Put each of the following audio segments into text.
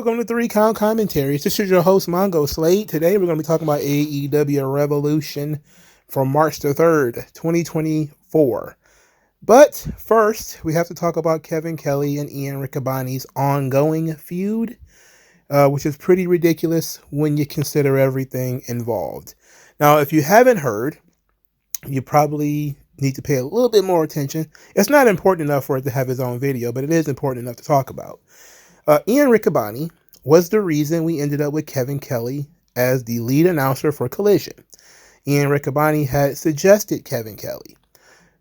welcome to 3 Count Commentaries. This is your host, MagMongoSlade. Today we're going to be talking about AEW Revolution from March the 3rd, 2024. But first, we have to talk about Kevin Kelly and Ian Riccaboni's ongoing feud, which is pretty ridiculous when you consider everything involved. Now, if you haven't heard, you probably need to pay a little bit more attention. It's not important enough for it to have its own video, but it is important enough to talk about. Ian Riccaboni was the reason we ended up with Kevin Kelly as the lead announcer for Collision. Ian Riccaboni had suggested Kevin Kelly.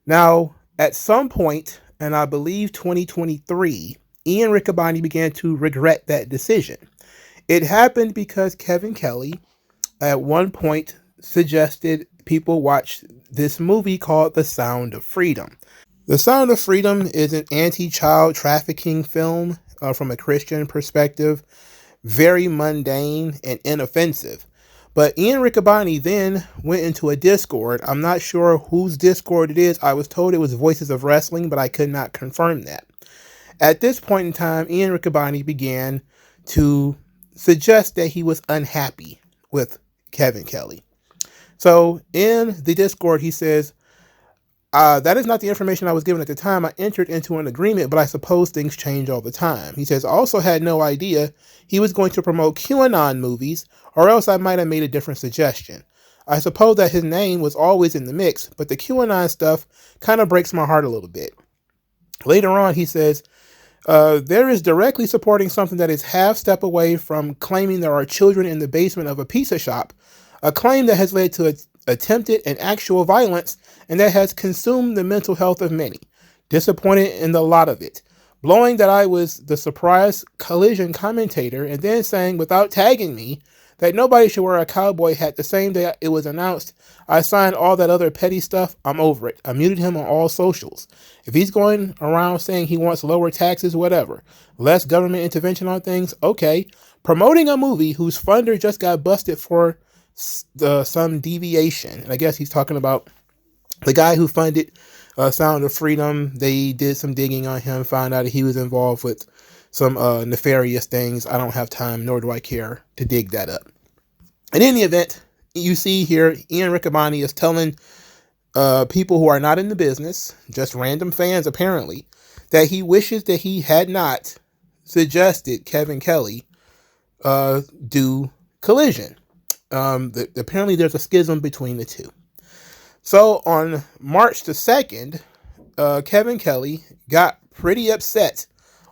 Now, at some point, and I believe 2023, Ian Riccaboni began to regret that decision. It happened because Kevin Kelly, at one point, suggested people watch this movie called The Sound of Freedom. The Sound of Freedom is an anti-child trafficking film from a Christian perspective, very mundane and inoffensive. But Ian Riccaboni then went into a Discord. I'm not sure whose Discord it is. I was told it was Voices of Wrestling, but I could not confirm that. At this point in time, Ian Riccaboni began to suggest that he was unhappy with Kevin Kelly. So in the Discord, he says, that is not the information I was given at the time. I entered into an agreement, but I suppose things change all the time. He says, I also had no idea he was going to promote QAnon movies, or else I might have made a different suggestion. I suppose that his name was always in the mix, but the QAnon stuff kind of breaks my heart a little bit. Later on, he says, there is directly supporting something that is half step away from claiming there are children in the basement of a pizza shop, a claim that has led to attempted and actual violence, and that has consumed the mental health of many. Disappointed in the lot of it. Blowing that I was the surprise Collision commentator, and then saying without tagging me that nobody should wear a cowboy hat the same day it was announced. I signed all that other petty stuff. I'm over it. I muted him on all socials. If he's going around saying he wants lower taxes, whatever. Less government intervention on things, okay. Promoting a movie whose funder just got busted for some deviation. And I guess he's talking about the guy who funded Sound of Freedom. They did some digging on him, found out that he was involved with some nefarious things. I don't have time, nor do I care to dig that up. In any event, you see here, Ian Riccaboni is telling people who are not in the business, just random fans apparently, that he wishes that he had not suggested Kevin Kelly do Collision. Apparently there's a schism between the two. So on March the 2nd, Kevin Kelly got pretty upset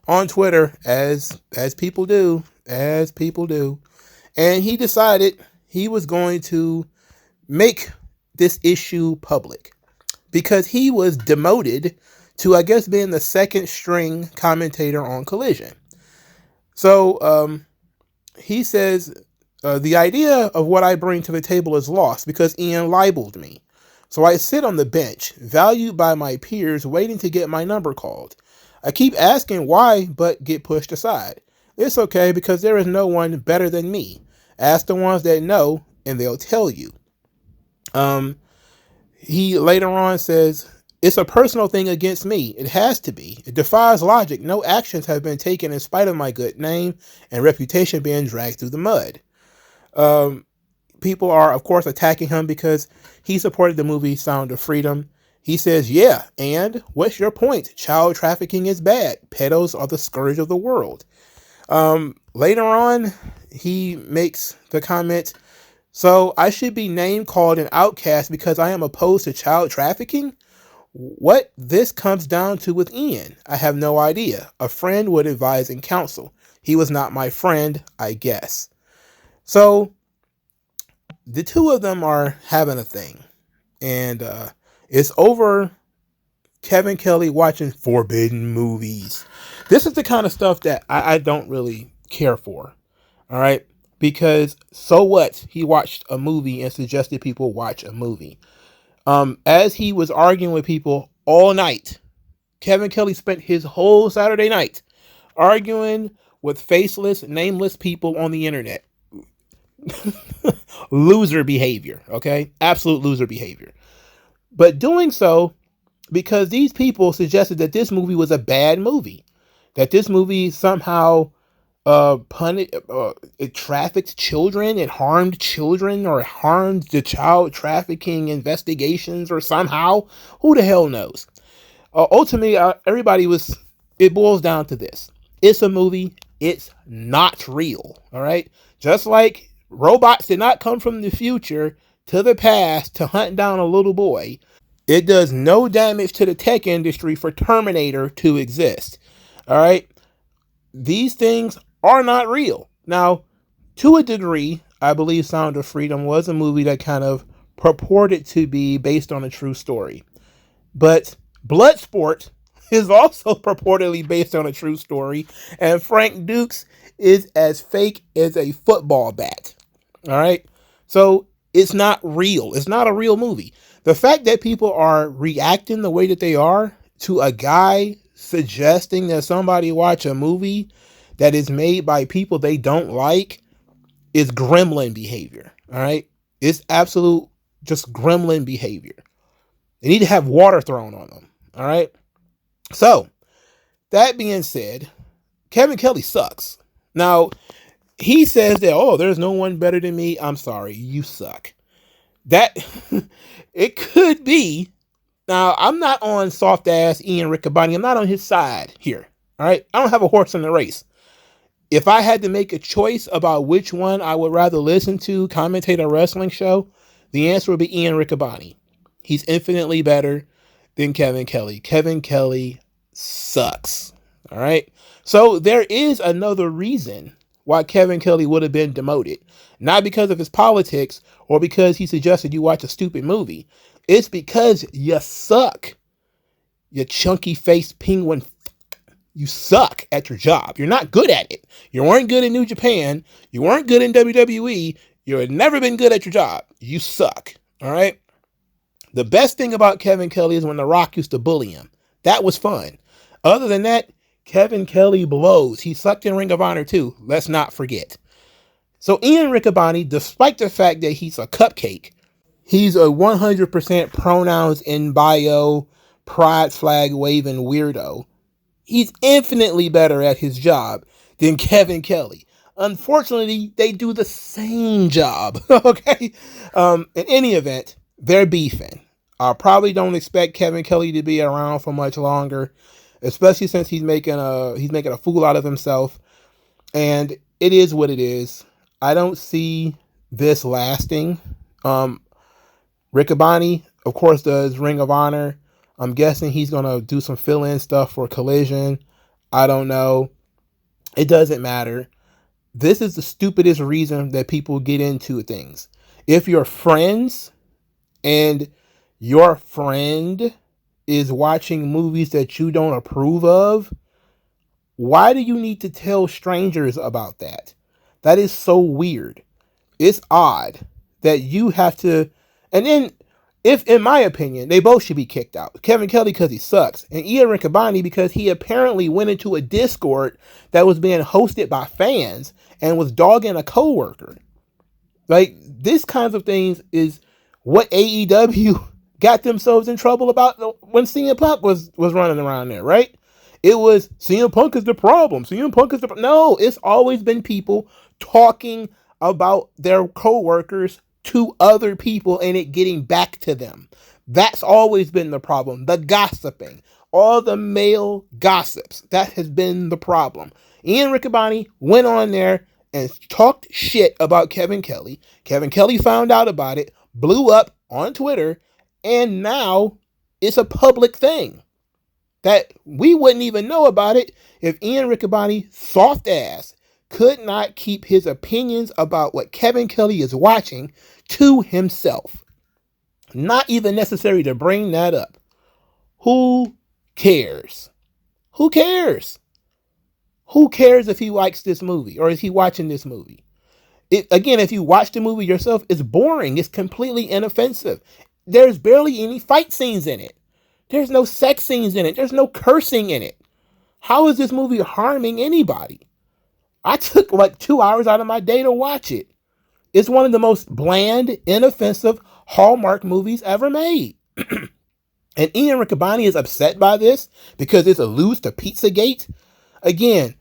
on Twitter, as people do, and he decided he was going to make this issue public because he was demoted to, I guess, being the second string commentator on Collision. So he says, the idea of what I bring to the table is lost because Ian libeled me. So I sit on the bench, valued by my peers, waiting to get my number called. I keep asking why, but get pushed aside. It's okay because there is no one better than me. Ask the ones that know, and they'll tell you. He later on says, it's a personal thing against me. It has to be. It defies logic. No actions have been taken in spite of my good name and reputation being dragged through the mud. People are, of course, attacking him because he supported the movie Sound of Freedom. He says, yeah, and what's your point? Child trafficking is bad. Pedos are the scourge of the world. Later on, he makes the comment, so I should be name called an outcast because I am opposed to child trafficking? What this comes down to with Ian, I have no idea. A friend would advise and counsel. He was not my friend, I guess. So the two of them are having a thing, and it's over Kevin Kelly watching forbidden movies. This is the kind of stuff that I don't really care for, all right? Because so what? He watched a movie and suggested people watch a movie. As he was arguing with people all night, Kevin Kelly spent his whole Saturday night arguing with faceless, nameless people on the internet. Loser behavior, okay? Absolute loser behavior. But doing so because these people suggested that this movie was a bad movie, that this movie somehow it trafficked children, it harmed children, or harmed the child trafficking investigations, or somehow, who the hell knows? Ultimately, it boils down to this. It's a movie. It's not real. All right. Just like robots did not come from the future to the past to hunt down a little boy, it does no damage to the tech industry for Terminator to exist. All right. These things are not real. Now, to a degree, I believe Sound of Freedom was a movie that kind of purported to be based on a true story. But Bloodsport is also purportedly based on a true story, and Frank Dukes is as fake as a football bat. All right? So it's not real. It's not a real movie. The fact that people are reacting the way that they are to a guy suggesting that somebody watch a movie that is made by people they don't like is gremlin behavior. All right? It's absolute just gremlin behavior. They need to have water thrown on them. All right? So, that being said, Kevin Kelly sucks. Now, he says that, oh, there's no one better than me. I'm sorry, you suck. That, it could be. Now, I'm not on soft ass Ian Riccaboni. I'm not on his side here. All right? I don't have a horse in the race. If I had to make a choice about which one I would rather listen to commentate a wrestling show, the answer would be Ian Riccaboni. He's infinitely better than Kevin Kelly. Kevin Kelly sucks. All right. So there is another reason why Kevin Kelly would have been demoted. Not because of his politics or because he suggested you watch a stupid movie. It's because you suck. You chunky faced penguin. You suck at your job. You're not good at it. You weren't good in New Japan. You weren't good in WWE. You've never been good at your job. You suck. All right. The best thing about Kevin Kelly is when The Rock used to bully him. That was fun. Other than that, Kevin Kelly blows. He sucked in Ring of Honor too. Let's not forget. So Ian Riccaboni, despite the fact that he's a cupcake, he's a 100% pronouns in bio, pride flag waving weirdo. He's infinitely better at his job than Kevin Kelly. Unfortunately, they do the same job. Okay. In any event, they're beefing. I probably don't expect Kevin Kelly to be around for much longer, especially since he's making a fool out of himself. And it is what it is. I don't see this lasting. Riccaboni, of course, does Ring of Honor. I'm guessing he's gonna do some fill-in stuff for Collision. I don't know. It doesn't matter. This is the stupidest reason that people get into things. If you're friends and your friend is watching movies that you don't approve of, why do you need to tell strangers about that? That is so weird. It's odd that you have to, and then, if, in my opinion, they both should be kicked out. Kevin Kelly because he sucks, and Ian Riccaboni because he apparently went into a Discord that was being hosted by fans and was dogging a coworker. Like, this kinds of things is what AEW got themselves in trouble about when CM Punk was running around there, right? It was CM Punk is the problem. CM Punk is the no. It's always been people talking about their coworkers to other people and it getting back to them. That's always been the problem. The gossiping, all the male gossips. That has been the problem. Ian Riccaboni went on there and talked shit about Kevin Kelly. Kevin Kelly found out about it, blew up on Twitter, and now it's a public thing that we wouldn't even know about it if Ian Riccaboni, soft ass, could not keep his opinions about what Kevin Kelly is watching to himself. Not even necessary to bring that up. Who cares? Who cares? Who cares if he likes this movie or is he watching this movie? Again, if you watch the movie yourself, it's boring. It's completely inoffensive. There's barely any fight scenes in it. There's no sex scenes in it. There's no cursing in it. How is this movie harming anybody? I took like 2 hours out of my day to watch it. It's one of the most bland, inoffensive Hallmark movies ever made. And Ian Riccaboni is upset by this because it's alludes to Pizzagate. Again,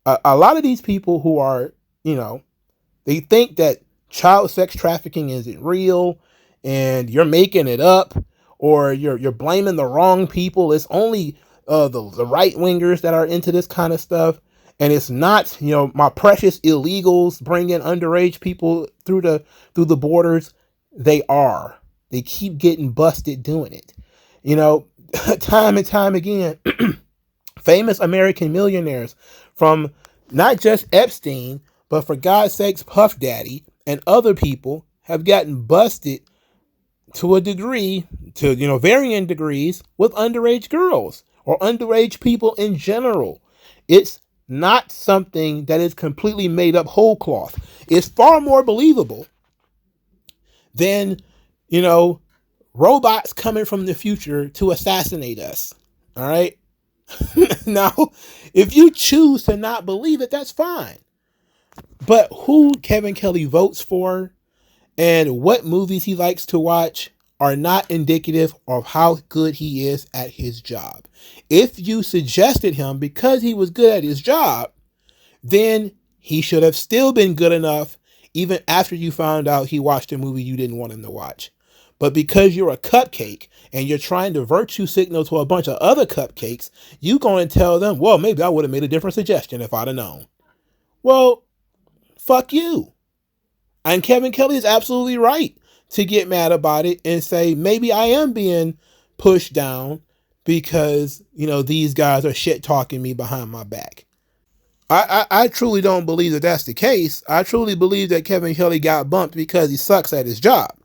A lot of these people who are, they think that child sex trafficking isn't real and you're making it up, or you're blaming the wrong people. It's only the right wingers that are into this kind of stuff. And it's not, my precious illegals bringing underage people through the borders. They are. They keep getting busted doing it. Time and time again, famous American millionaires, from not just Epstein, but for God's sakes, Puff Daddy and other people, have gotten busted to a degree, to varying degrees, with underage girls or underage people in general. It's not something that is completely made up whole cloth. It's far more believable than, robots coming from the future to assassinate us. All right. Now, if you choose to not believe it, that's fine. But who Kevin Kelly votes for and what movies he likes to watch are not indicative of how good he is at his job. If you suggested him because he was good at his job, then he should have still been good enough even after you found out he watched a movie you didn't want him to watch. But because you're a cupcake and you're trying to virtue signal to a bunch of other cupcakes, you going to tell them, well, maybe I would have made a different suggestion if I'd have known. Well, fuck you. And Kevin Kelly is absolutely right to get mad about it and say, maybe I am being pushed down because, these guys are shit talking me behind my back. I truly don't believe that that's the case. I truly believe that Kevin Kelly got bumped because he sucks at his job.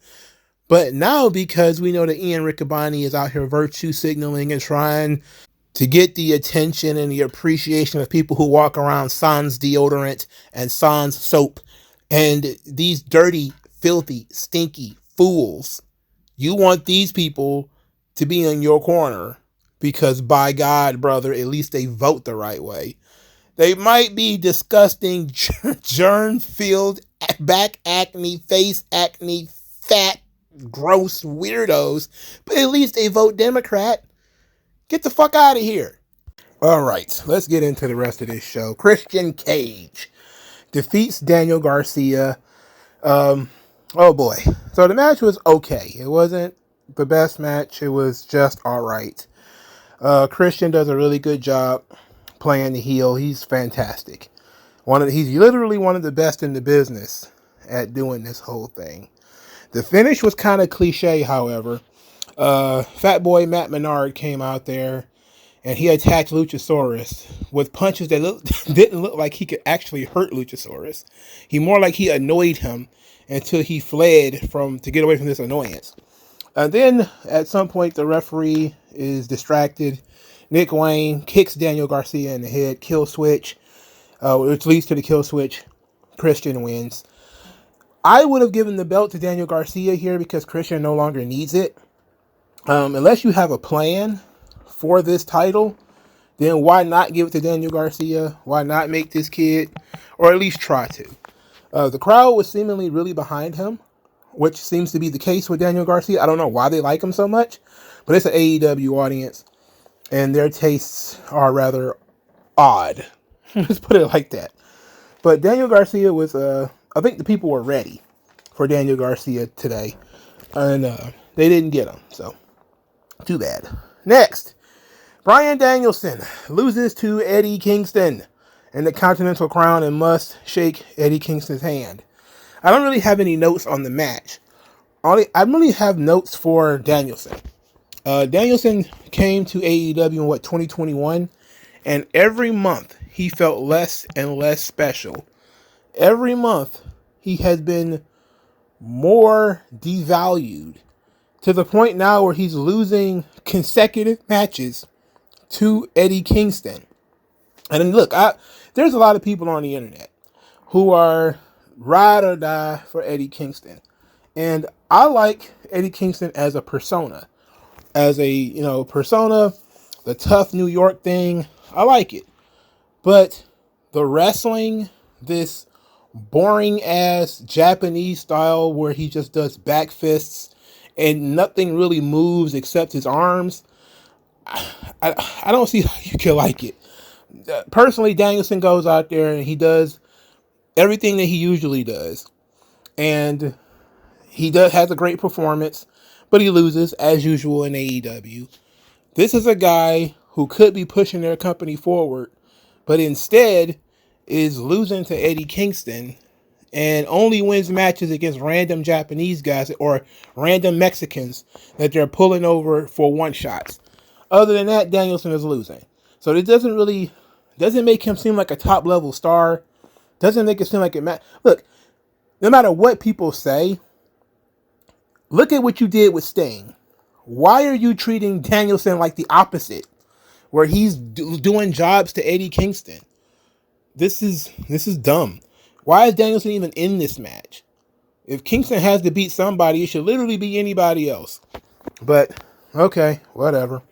But now, because we know that Ian Riccaboni is out here virtue signaling and trying to get the attention and the appreciation of people who walk around sans deodorant and sans soap, and these dirty, filthy, stinky fools, you want these people to be in your corner because, by God, brother, at least they vote the right way. They might be disgusting, germ-filled, back acne, face acne, fat, gross weirdos, but at least they vote Democrat. Get the fuck out of here. All right, let's get into the rest of this show. Christian Cage defeats Daniel Garcia. Oh boy. So the match was okay. It wasn't the best match. It was just all right. Christian does a really good job playing the heel. He's fantastic. He's literally one of the best in the business at doing this whole thing. The finish was kind of cliche, however. Fat Boy Matt Menard came out there and he attacked Luchasaurus with punches that didn't look like he could actually hurt Luchasaurus. More like he annoyed him until he fled to get away from this annoyance. And then at some point the referee is distracted. Nick Wayne kicks Daniel Garcia in the head, kill switch, which leads to the kill switch. Christian wins. I would have given the belt to Daniel Garcia here because Christian no longer needs it. Unless you have a plan for this title, then why not give it to Daniel Garcia? Why not make this kid, or at least try to? The crowd was seemingly really behind him, which seems to be the case with Daniel Garcia. I don't know why they like him so much, but it's an AEW audience, and their tastes are rather odd. Let's put it like that. But Daniel Garcia was, I think the people were ready for Daniel Garcia today, and they didn't get him, so too bad. Next, Bryan Danielson loses to Eddie Kingston in the Continental Crown and must shake Eddie Kingston's hand. I don't really have any notes on the match. I really have notes for Danielson. Danielson came to AEW in 2021, and every month he felt less and less special. Every month he has been more devalued to the point now where he's losing consecutive matches to Eddie Kingston. And then look, there's a lot of people on the internet who are ride or die for Eddie Kingston. And I like Eddie Kingston as a persona. As a, persona, the tough New York thing, I like it. But the wrestling, this boring ass Japanese style where he just does back fists and nothing really moves except his arms, I don't see how you can like it. personally, Danielson goes out there and he does everything that he usually does. And he has a great performance, but he loses as usual in AEW. This is a guy who could be pushing their company forward, but instead is losing to Eddie Kingston and only wins matches against random Japanese guys or random Mexicans that they're pulling over for one shots. Other than that, Danielson is losing. So it doesn't make him seem like a top level star. Doesn't make it seem like it look, no matter what people say, look at what you did with Sting. Why are you treating Danielson like the opposite, where he's doing jobs to Eddie Kingston? This is dumb. Why is Danielson even in this match? If Kingston has to beat somebody, it should literally be anybody else. But okay, whatever.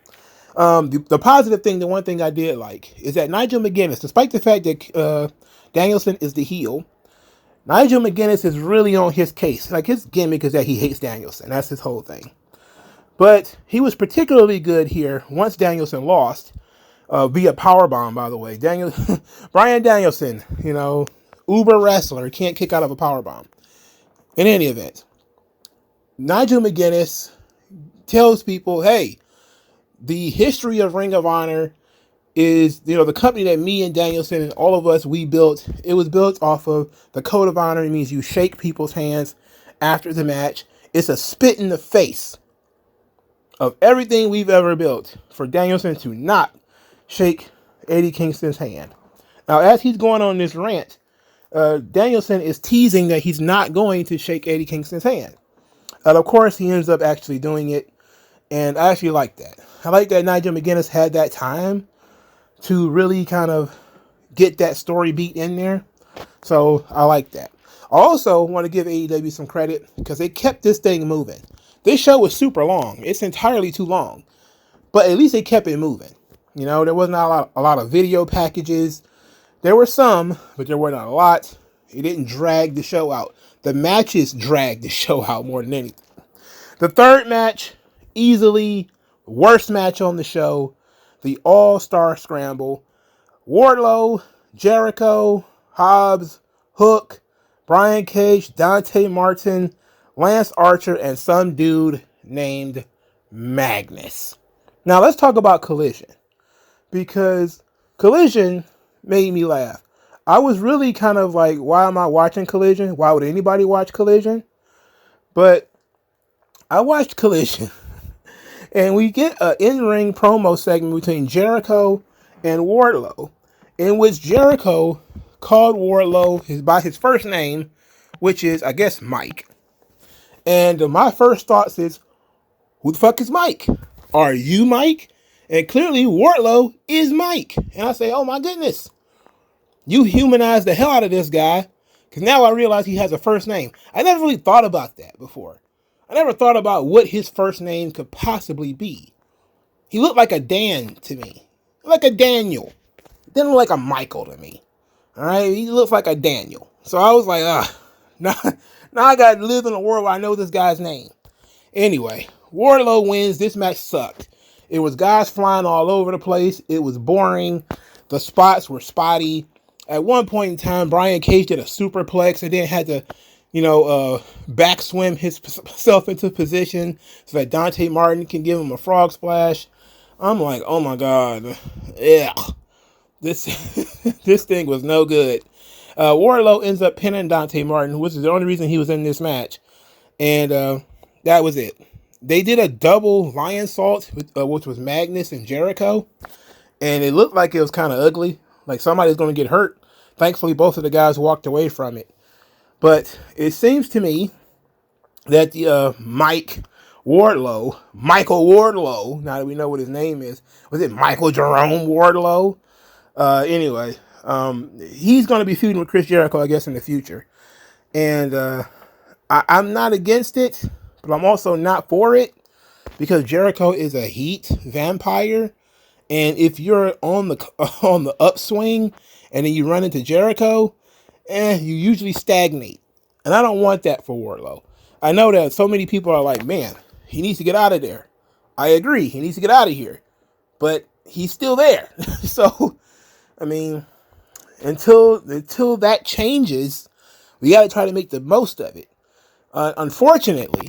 The positive thing, the one thing I did like, is that Nigel McGuinness, despite the fact that Danielson is the heel, Nigel McGuinness is really on his case. Like, his gimmick is that he hates Danielson. That's his whole thing. But he was particularly good here once Danielson lost via powerbomb, by the way. Bryan Danielson, uber wrestler, can't kick out of a powerbomb. In any event, Nigel McGuinness tells people, hey, the history of Ring of Honor is, the company that me and Danielson and all of us, we built. It was built off of the code of honor. It means you shake people's hands after the match. It's a spit in the face of everything we've ever built for Danielson to not shake Eddie Kingston's hand. Now, as he's going on this rant, Danielson is teasing that he's not going to shake Eddie Kingston's hand. And of course, he ends up actually doing it. And I actually like that. I like that Nigel McGuinness had that time to really kind of get that story beat in there. So I like that. I also want to give AEW some credit because they kept this thing moving. This show was super long. It's entirely too long. But at least they kept it moving. There wasn't a lot of video packages. There were some, but there weren't a lot. It didn't drag the show out. The matches dragged the show out more than anything. The third match, easily worst match on the show, the All-Star Scramble. Wardlow, Jericho, Hobbs, Hook, Brian Cage, Dante Martin, Lance Archer, and some dude named Magnus. Now let's talk about Collision, because Collision made me laugh. I was really kind of like, why am I watching Collision? Why would anybody watch Collision? But I watched Collision, and we get an in-ring promo segment between Jericho and Wardlow, in which Jericho called Wardlow by his first name, which is, I guess, Mike. And my first thoughts is, who the fuck is Mike? Are you Mike? And clearly Wardlow is Mike. And I say, oh my goodness, you humanized the hell out of this guy, because now I realize he has a first name. I never really thought about that before. I never thought about what his first name could possibly be. He looked like a Dan to me. Like a Daniel. Didn't look like a Michael to me. Alright, he looks like a Daniel. So I was like, now I gotta live in a world where I know this guy's name. Anyway, Wardlow wins. This match sucked. It was guys flying all over the place. It was boring. The spots were spotty. At one point in time, Brian Cage did a superplex and then had to, backswim himself into position so that Dante Martin can give him a frog splash. I'm like, oh my God. Yeah. This thing was no good. Wardlow ends up pinning Dante Martin, which is the only reason he was in this match. And that was it. They did a double lion salt, which was Magnus and Jericho. And it looked like it was kind of ugly. Like somebody's going to get hurt. Thankfully, both of the guys walked away from it. But it seems to me that Michael Wardlow, now that we know what his name is, was it Michael Jerome Wardlow? Anyway, he's going to be feuding with Chris Jericho, I guess, in the future. And I'm not against it, but I'm also not for it, because Jericho is a heat vampire. And if you're on the upswing and then you run into Jericho, you usually stagnate. And I don't want that for Wardlow. I know that so many people are like, man, he needs to get out of there. I agree, he needs to get out of here. But he's still there. So I mean, until that changes, we got to try to make the most of it. Unfortunately,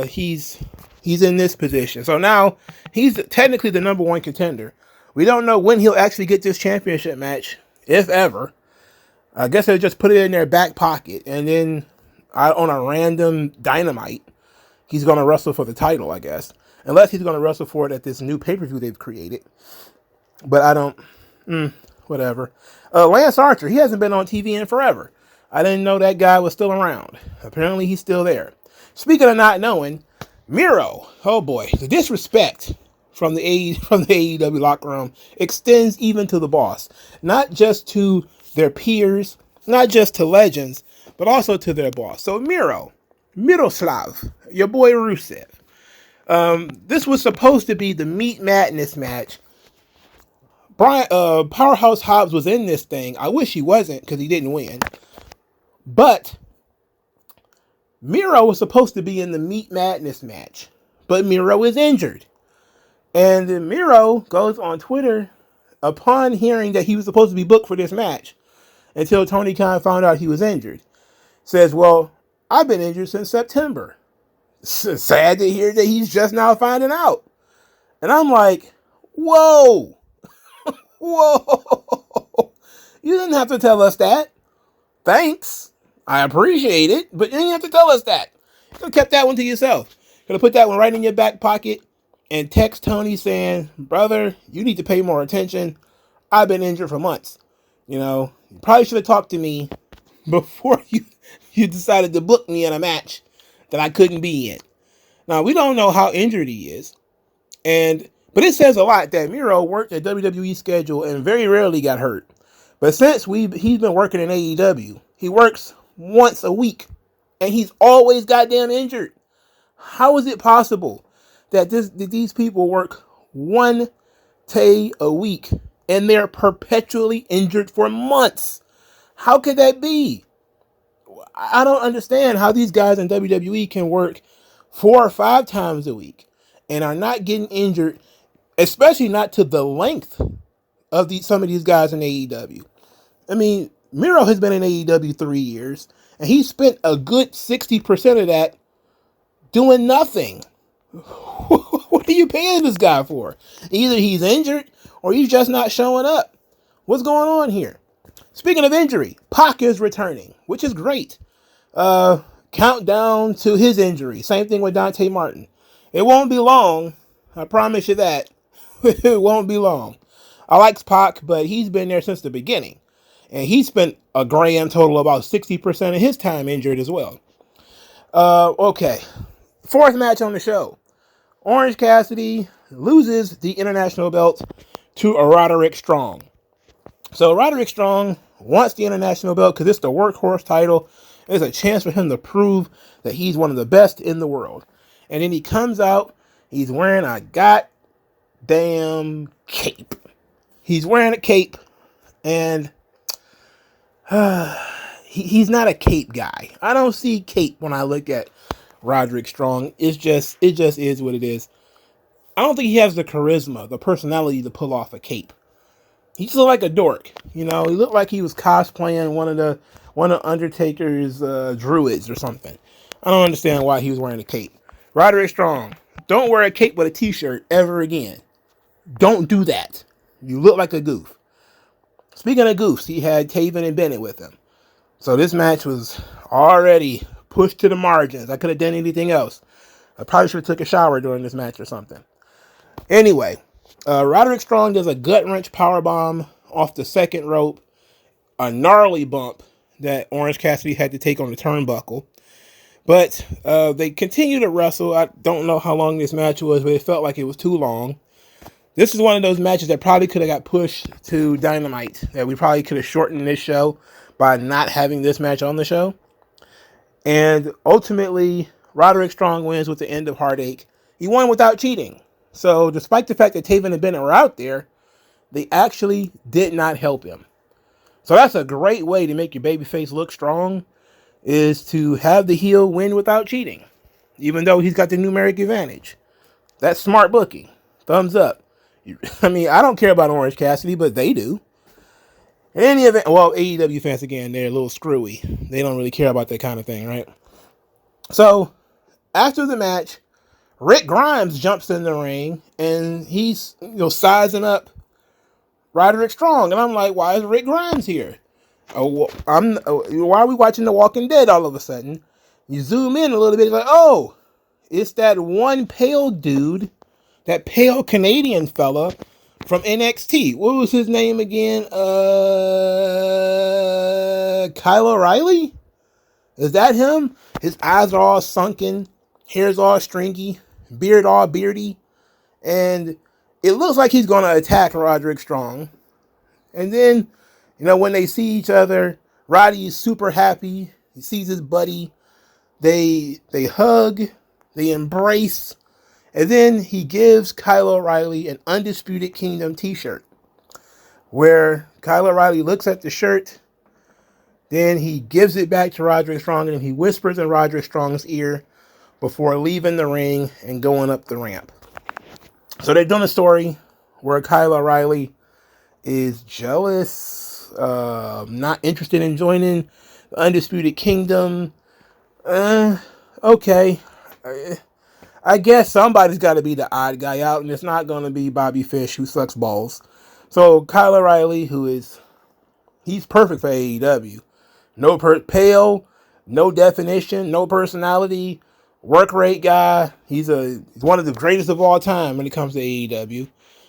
he's in this position. So now he's technically the number one contender. We don't know when he'll actually get this championship match, if ever. I guess they'll just put it in their back pocket, and then on a random Dynamite, he's going to wrestle for the title, I guess. Unless he's going to wrestle for it at this new pay-per-view they've created. But I don't... whatever. Lance Archer, he hasn't been on TV in forever. I didn't know that guy was still around. Apparently he's still there. Speaking of not knowing, Miro, oh boy, the disrespect from the AEW locker room extends even to the boss. Not just to their peers, not just to legends, but also to their boss. So Miroslav, your boy Rusev. This was supposed to be the Meat Madness match. Powerhouse Hobbs was in this thing. I wish he wasn't because he didn't win. But Miro was supposed to be in the Meat Madness match. But Miro is injured. And then Miro goes on Twitter upon hearing that he was supposed to be booked for this match until Tony Khan found out he was injured. Says, well, I've been injured since September. Sad to hear that he's just now finding out. And I'm like, whoa. Whoa. You didn't have to tell us that. Thanks. I appreciate it, but you didn't have to tell us that. You could have kept that one to yourself. You could have put that one right in your back pocket and text Tony saying, brother, you need to pay more attention. I've been injured for months. You probably should have talked to me before you decided to book me in a match that I couldn't be in. Now, we don't know how injured he is. But it says a lot that Miro worked a WWE schedule and very rarely got hurt. But since he's been working in AEW, he works once a week. And he's always goddamn injured. How is it possible that these people work one day a week and they're perpetually injured for months? How could that be? I don't understand how these guys in WWE can work 4 or 5 times a week and are not getting injured, especially not to the length of some of these guys in AEW. I mean, Miro has been in AEW 3 years, and he spent a good 60% of that doing nothing. What are you paying this guy for? Either he's injured or he's just not showing up. What's going on here? Speaking of injury, Pac is returning, which is great. Countdown to his injury. Same thing with Dante Martin. It won't be long. I promise you that. It won't be long. I like Pac, but he's been there since the beginning. And he spent a grand total of about 60% of his time injured as well. Okay. 4th match on the show. Orange Cassidy loses the international belt to Roderick Strong. So Roderick Strong wants the international belt because it's the workhorse title. There's a chance for him to prove that he's one of the best in the world. And then he comes out, he's wearing a goddamn cape. He's wearing a cape, and he's not a cape guy. I don't see cape when I look at Roderick Strong. It just is what it is. I don't think he has the charisma, the personality to pull off a cape. He just looked like a dork. He looked like he was cosplaying one of Undertaker's druids or something. I don't understand why he was wearing a cape. Roderick Strong, don't wear a cape with a t-shirt ever again. Don't do that. You look like a goof. Speaking of goofs, he had Taven and Bennett with him. So this match was already pushed to the margins. I could have done anything else. I probably should have took a shower during this match or something. Anyway, Roderick Strong does a gut-wrench powerbomb off the second rope. A gnarly bump that Orange Cassidy had to take on the turnbuckle. But they continue to wrestle. I don't know how long this match was, but it felt like it was too long. This is one of those matches that probably could have got pushed to Dynamite. That we probably could have shortened this show by not having this match on the show. And ultimately, Roderick Strong wins with the end of Heartache. He won without cheating. So despite the fact that Taven and Bennett were out there, they actually did not help him. So that's a great way to make your babyface look strong, is to have the heel win without cheating, even though he's got the numeric advantage. That's smart booking. Thumbs up. I mean, I don't care about Orange Cassidy, but they do. In any event, well, AEW fans, again, they're a little screwy. They don't really care about that kind of thing, right? So, after the match, Rick Grimes jumps in the ring, and he's, sizing up Roderick Strong. And I'm like, why is Rick Grimes here? Why are we watching The Walking Dead all of a sudden? You zoom in a little bit, like, oh, it's that one pale dude, that pale Canadian fella from NXT. What was his name again? Kyle O'Reilly? Is that him? His eyes are all sunken, hair's all stringy, beard all beardy, and it looks like he's going to attack Roderick Strong. And then, when they see each other, Roddy is super happy. He sees his buddy. They hug, they embrace, and then he gives Kyle O'Reilly an Undisputed Kingdom t-shirt, where Kyle O'Reilly looks at the shirt, then he gives it back to Roderick Strong, and he whispers in Roderick Strong's ear before leaving the ring and going up the ramp. So they're doing a story where Kyle O'Reilly is jealous, not interested in joining the Undisputed Kingdom. Okay. I guess somebody's got to be the odd guy out, and it's not going to be Bobby Fish, who sucks balls. So Kyle O'Reilly, he's perfect for AEW. Pale, no definition, no personality, work rate guy. He's one of the greatest of all time when it comes to AEW.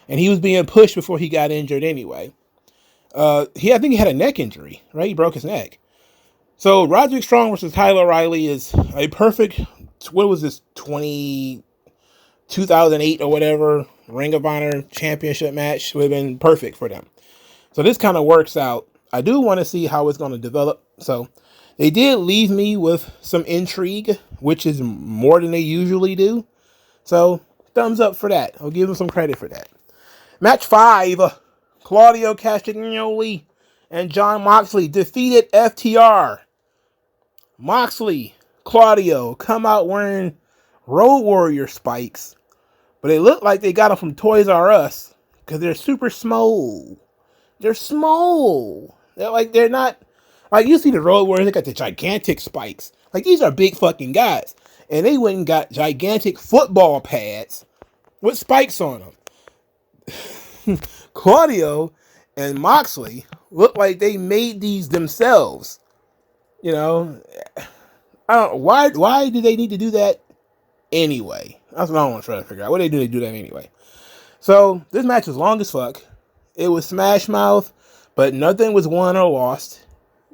And he was being pushed before he got injured anyway. I think he had a neck injury, right? He broke his neck. So Roderick Strong versus Kyle O'Reilly is a perfect, what was this, 2008 or whatever, Ring of Honor championship match. Would have been perfect for them. So this kind of works out. I do want to see how it's going to develop. So they did leave me with some intrigue, which is more than they usually do. So thumbs up for that. I'll give them some credit for that. Match 5, Claudio Castagnoli and Jon Moxley defeated FTR. Moxley, Claudio come out wearing Road Warrior spikes, but they look like they got them from Toys R Us because they're super small. They're small. They're not like you see the Road Warriors. They got the gigantic spikes. Like, these are big fucking guys, and they went and got gigantic football pads with spikes on them. Claudio and Moxley look like they made these themselves. I don't know why do they need to do that anyway? That's what I want to try to figure out. What they do that anyway. So this match was long as fuck. It was smash mouth, but nothing was won or lost.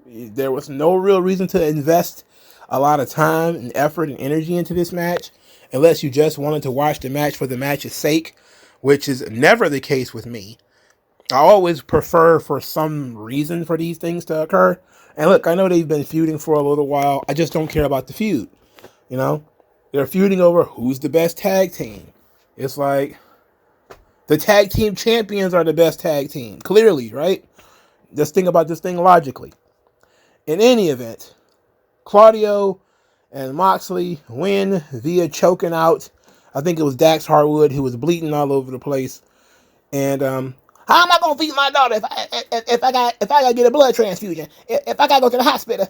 There was no real reason to invest a lot of time and effort and energy into this match unless you just wanted to watch the match for the match's sake, which is never the case with me. I always prefer for some reason for these things to occur. And look, I know they've been feuding for a little while. I just don't care about the feud. They're feuding over who's the best tag team. It's like the tag team champions are the best tag team. Clearly, right? Just think about this thing logically. In any event, Claudio and Moxley win via choking out. I think it was Dax Harwood who was bleeding all over the place. And how am I gonna feed my daughter if I gotta get a blood transfusion? If I gotta go to the hospital,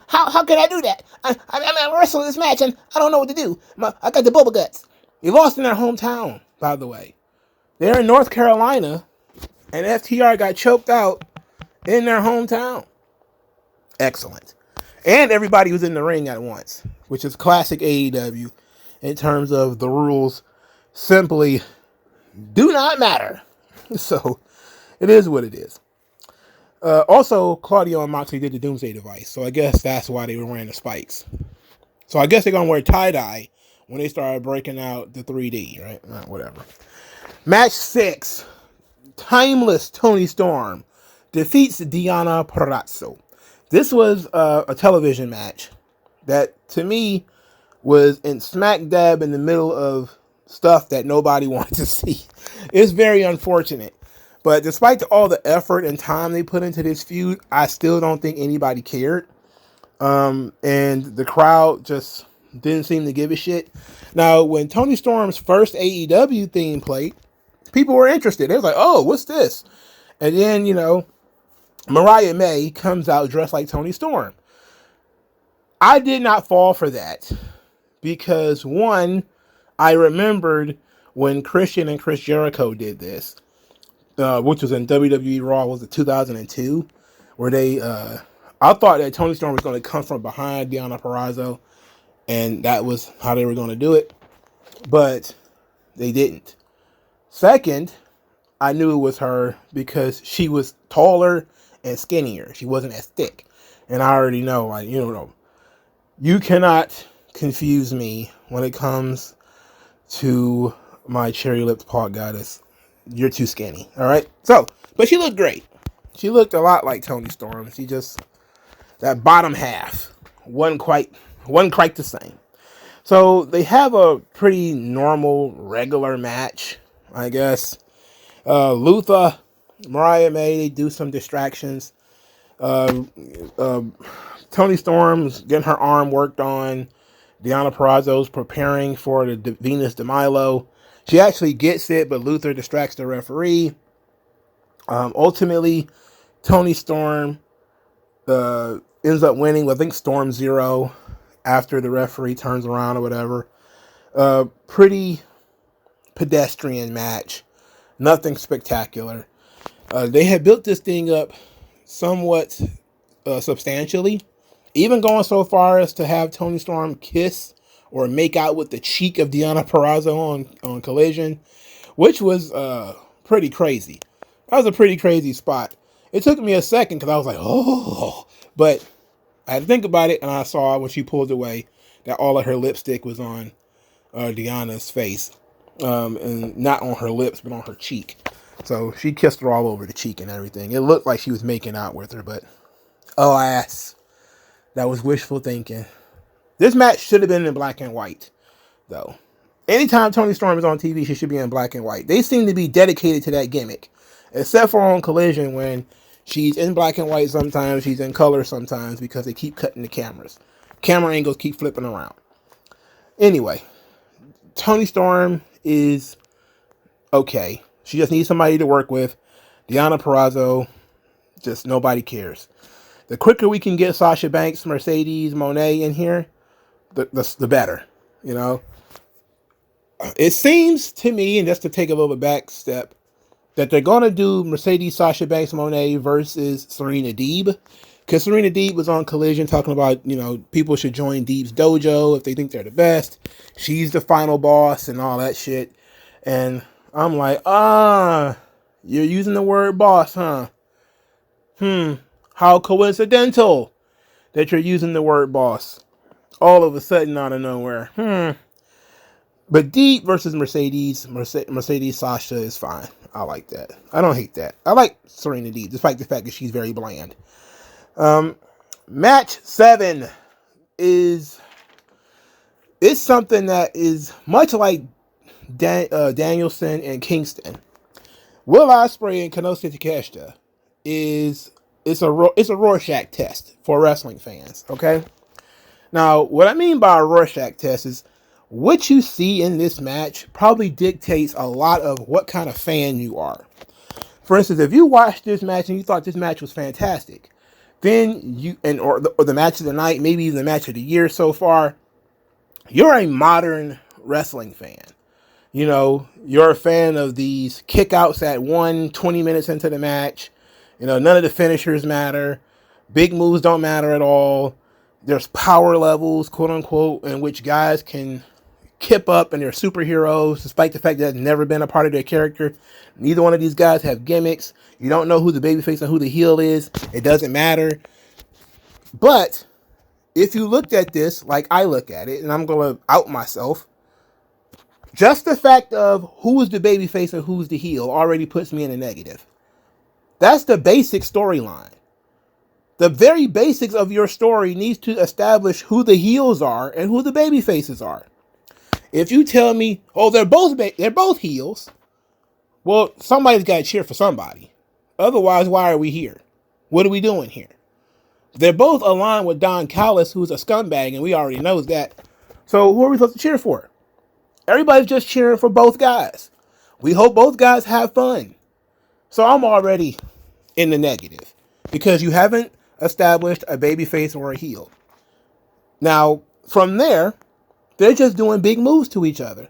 how can I do that? I'm wrestling this match and I don't know what to do. I got the bubble guts. They lost in their hometown, by the way. They're in North Carolina, and FTR got choked out in their hometown. Excellent. And everybody was in the ring at once, which is classic AEW in terms of the rules simply do not matter. So it is what it is. Also, Claudio and Moxley did the Doomsday Device, so I guess that's why they were wearing the spikes. So I guess they're going to wear tie-dye when they started breaking out the 3D, right? Whatever. Match 6. Timeless Toni Storm defeats Deonna Purrazzo. This was a television match that, to me, was in smack dab in the middle of stuff that nobody wanted to see. It's very unfortunate. But despite all the effort and time they put into this feud, I still don't think anybody cared. And the crowd just didn't seem to give a shit. Now, when Toni Storm's first AEW theme played, people were interested. They was like, oh, what's this? And then, Mariah May comes out dressed like Toni Storm. I did not fall for that because, one, I remembered when Christian and Chris Jericho did this, which was in WWE Raw, was it 2002, where they, I thought that Toni Storm was going to come from behind Deonna Purrazzo, and that was how they were going to do it, but they didn't. Second, I knew it was her because she was taller and skinnier. She wasn't as thick. And I already know, like, you cannot confuse me when it comes to my cherry lipped pot goddess. You're too skinny. All right. So, but she looked great. She looked a lot like Toni Storm. She just, that bottom half wasn't quite the same. So they have a pretty normal, regular match, I guess. Luther, Mariah May, they do some distractions. Toni Storm's getting her arm worked on. Deonna Purrazzo's preparing for the Venus de Milo. She actually gets it, but Luther distracts the referee. Ultimately, Toni Storm ends up winning with, I think, Storm 0 after the referee turns around or whatever. Pretty pedestrian match. Nothing spectacular. They had built this thing up somewhat substantially, even going so far as to have Toni Storm kiss or make out with the cheek of Deonna Purrazzo on Collision, which was pretty crazy. That was a pretty crazy spot. It took me a second because I was like, oh, but I had to think about it, and I saw when she pulled away that all of her lipstick was on Deonna's face, and not on her lips, but on her cheek. So she kissed her all over the cheek and everything. It looked like she was making out with her, but alas, that was wishful thinking. This match should have been in black and white, though. Anytime Toni Storm is on TV, she should be in black and white. They seem to be dedicated to that gimmick, except for on Collision when she's in black and white sometimes, she's in color sometimes because they keep cutting the cameras. Camera angles keep flipping around. Anyway, Toni Storm is okay. She just needs somebody to work with. Deonna Purrazzo, just nobody cares. The quicker we can get Sasha Banks, Mercedes, Moné in here, the better. It seems to me, and just to take a little bit back step, that they're going to do Mercedes, Sasha Banks, Moné versus Serena Deeb. Because Serena Deeb was on Collision talking about, people should join Deeb's dojo if they think they're the best. She's the final boss and all that shit. And I'm like, you're using the word boss, huh? How coincidental that you're using the word boss. All of a sudden out of nowhere. But Deeb versus Mercedes Sasha is fine. I like that. I don't hate that. I like Serena Deeb, despite the fact that she's very bland. Match 7 is something that is much like Danielson and Kingston. Will Ospreay and Takeshita it's a Rorschach test for wrestling fans. Okay. Now, what I mean by a Rorschach test is what you see in this match probably dictates a lot of what kind of fan you are. For instance, if you watched this match and you thought this match was fantastic, then or the match of the night, maybe even the match of the year so far, you're a modern wrestling fan. You're a fan of these kickouts at 20 minutes into the match. None of the finishers matter. Big moves don't matter at all. There's power levels, quote unquote, in which guys can kip up and they're superheroes, despite the fact that that's never been a part of their character. Neither one of these guys have gimmicks. You don't know who the babyface and who the heel is. It doesn't matter. But if you looked at this like I look at it, and I'm going to out myself, just the fact of who is the babyface and who's the heel already puts me in a negative. That's the basic storyline. The very basics of your story needs to establish who the heels are and who the baby faces are. If you tell me, they're both heels, well, somebody's got to cheer for somebody. Otherwise, why are we here? What are we doing here? They're both aligned with Don Callis, who's a scumbag, and we already knows that. So who are we supposed to cheer for? Everybody's just cheering for both guys. We hope both guys have fun. So I'm already in the negative because you haven't established a babyface or a heel. Now, from there, they're just doing big moves to each other.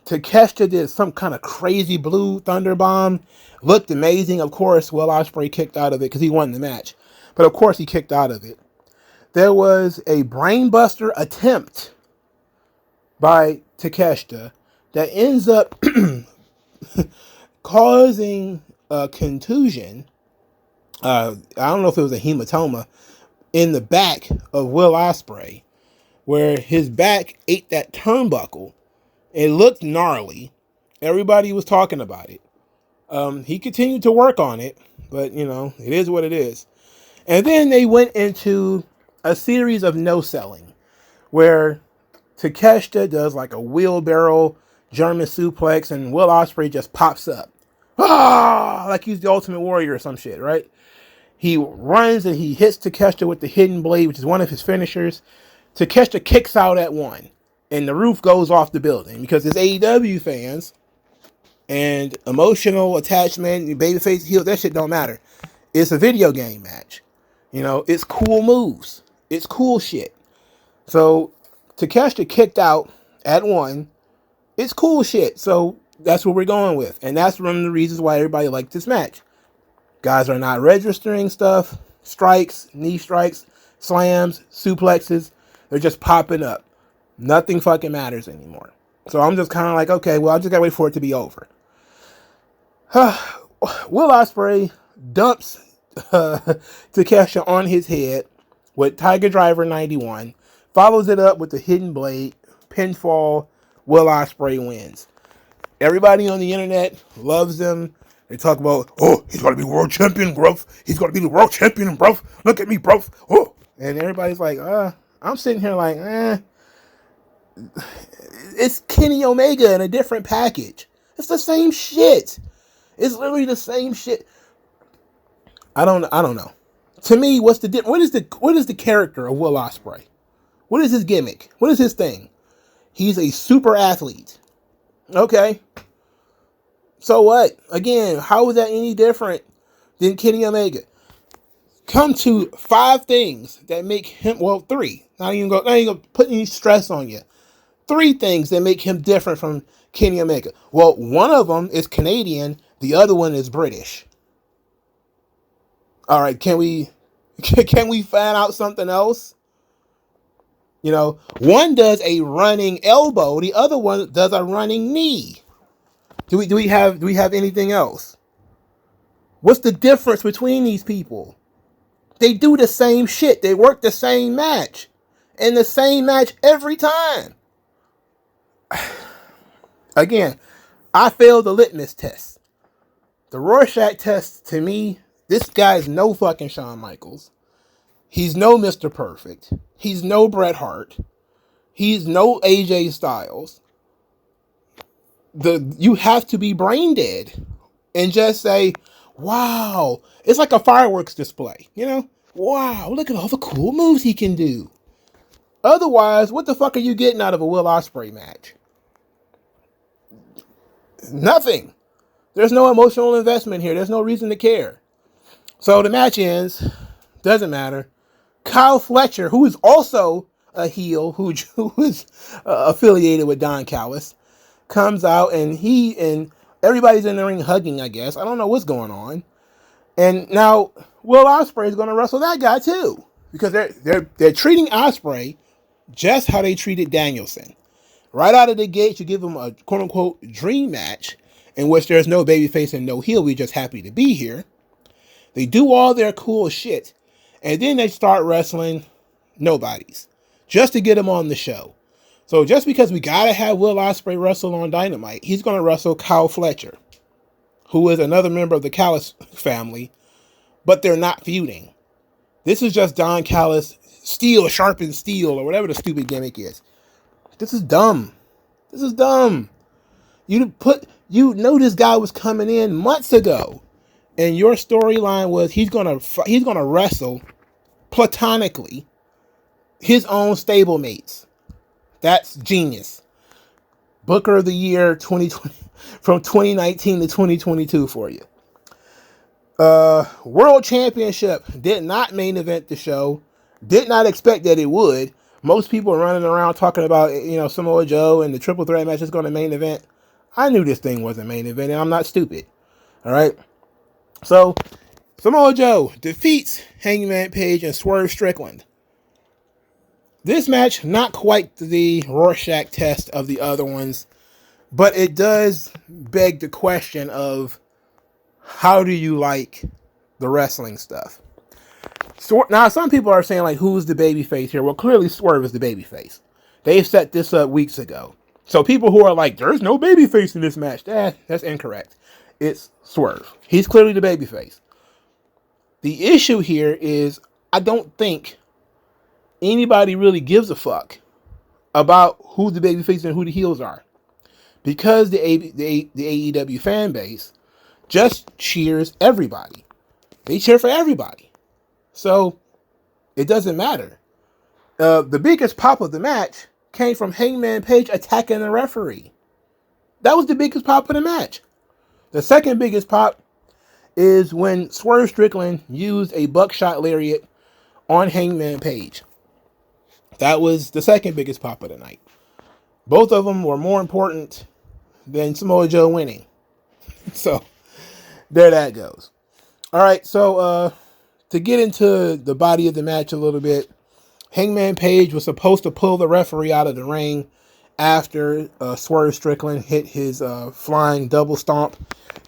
Takeshita did some kind of crazy blue thunder bomb. Looked amazing. Of course, Will Ospreay kicked out of it because he won the match. But of course, he kicked out of it. There was a brainbuster attempt by Takeshita that ends up causing a contusion. I don't know if it was a hematoma in the back of Will Ospreay, where his back ate that turnbuckle. It looked gnarly. Everybody was talking about it. He continued to work on it, but you know, it is what it is. And then they went into a series of no-selling, where Takeshita does like a wheelbarrow German suplex, and Will Ospreay just pops up. Like he's the Ultimate Warrior or some shit, right? He runs and he hits Takeshita with the Hidden Blade, which is one of his finishers. Takeshita kicks out at one, and the roof goes off the building because it's AEW fans and emotional attachment, babyface, heel, that shit don't matter. It's a video game match. You know, it's cool moves. It's cool shit. So Takeshita kicked out at one. It's cool shit. So that's what we're going with. And that's one of the reasons why everybody liked this match. Guys are not registering stuff. Strikes, knee strikes, slams, suplexes. They're just popping up. Nothing fucking matters anymore. So I'm just kind of like, okay, well, I just gotta wait for it to be over. Will Ospreay dumps Takeshita on his head with Tiger Driver 91. Follows it up with the Hidden Blade. Pinfall. Will Ospreay wins. Everybody on the internet loves him. They talk about, oh, he's going to be world champion, bro. He's going to be the world champion, bro. Look at me, bro. Oh. And everybody's like, I'm sitting here like, it's Kenny Omega in a different package. It's the same shit. It's literally the same shit. I don't know. To me, what is the character of Will Ospreay? What is his gimmick? What is his thing? He's a super athlete. Okay. So what? Again, how is that any different than Kenny Omega? Come to 5 things that make him, well, 3. Not even gonna put any stress on you. 3 things that make him different from Kenny Omega. Well, one of them is Canadian. The other one is British. All right, can we find out something else? You know, one does a running elbow, the other one does a running knee. Do we have anything else? What's the difference between these people? They do the same shit. They work the same match. And the same match every time. Again, I failed the litmus test. The Rorschach test, to me, this guy is no fucking Shawn Michaels. He's no Mr. Perfect. He's no Bret Hart. He's no AJ Styles. You have to be brain dead and just say, wow. It's like a fireworks display, you know? Wow, look at all the cool moves he can do. Otherwise, what the fuck are you getting out of a Will Ospreay match? Nothing. There's no emotional investment here. There's no reason to care. So the match ends. Doesn't matter. Kyle Fletcher, who is also a heel, who is affiliated with Don Callis, comes out and everybody's in the ring hugging, I guess. I don't know what's going on. And now Will Ospreay is going to wrestle that guy too, because they're treating Ospreay just how they treated Danielson. Right out of the gate, you give him a quote unquote dream match in which there's no babyface and no heel. We're just happy to be here. They do all their cool shit, and then they start wrestling nobodies just to get him on the show. So just because we gotta have Will Ospreay wrestle on Dynamite, he's gonna wrestle Kyle Fletcher, who is another member of the Callis family, but they're not feuding. This is just Don Callis, steel, sharpened steel, or whatever the stupid gimmick is. This is dumb. This is dumb. You know this guy was coming in months ago, and your storyline was he's gonna wrestle platonically his own stablemates. That's genius. Booker of the Year 2020 from 2019 to 2022 for you. World Championship did not main event the show. Did not expect that it would. Most people are running around talking about, Samoa Joe and the triple threat match is going to main event. I knew this thing wasn't main event, and I'm not stupid. All right. So, Samoa Joe defeats Hangman Page and Swerve Strickland. This match, not quite the Rorschach test of the other ones, but it does beg the question of, how do you like the wrestling stuff? Now, some people are saying, like, who's the babyface here? Well, clearly Swerve is the babyface. They set this up weeks ago. So people who are like, there's no babyface in this match, that's incorrect. It's Swerve. He's clearly the babyface. The issue here is, I don't think anybody really gives a fuck about who the babyface and who the heels are. Because the AEW fan base just cheers everybody. They cheer for everybody. So, it doesn't matter. The biggest pop of the match came from Hangman Page attacking the referee. That was the biggest pop of the match. The second biggest pop is when Swerve Strickland used a buckshot lariat on Hangman Page. That was the second biggest pop of the night. Both of them were more important than Samoa Joe winning. So, there that goes. All right, so to get into the body of the match a little bit, Hangman Page was supposed to pull the referee out of the ring after Swerve Strickland hit his flying double stomp,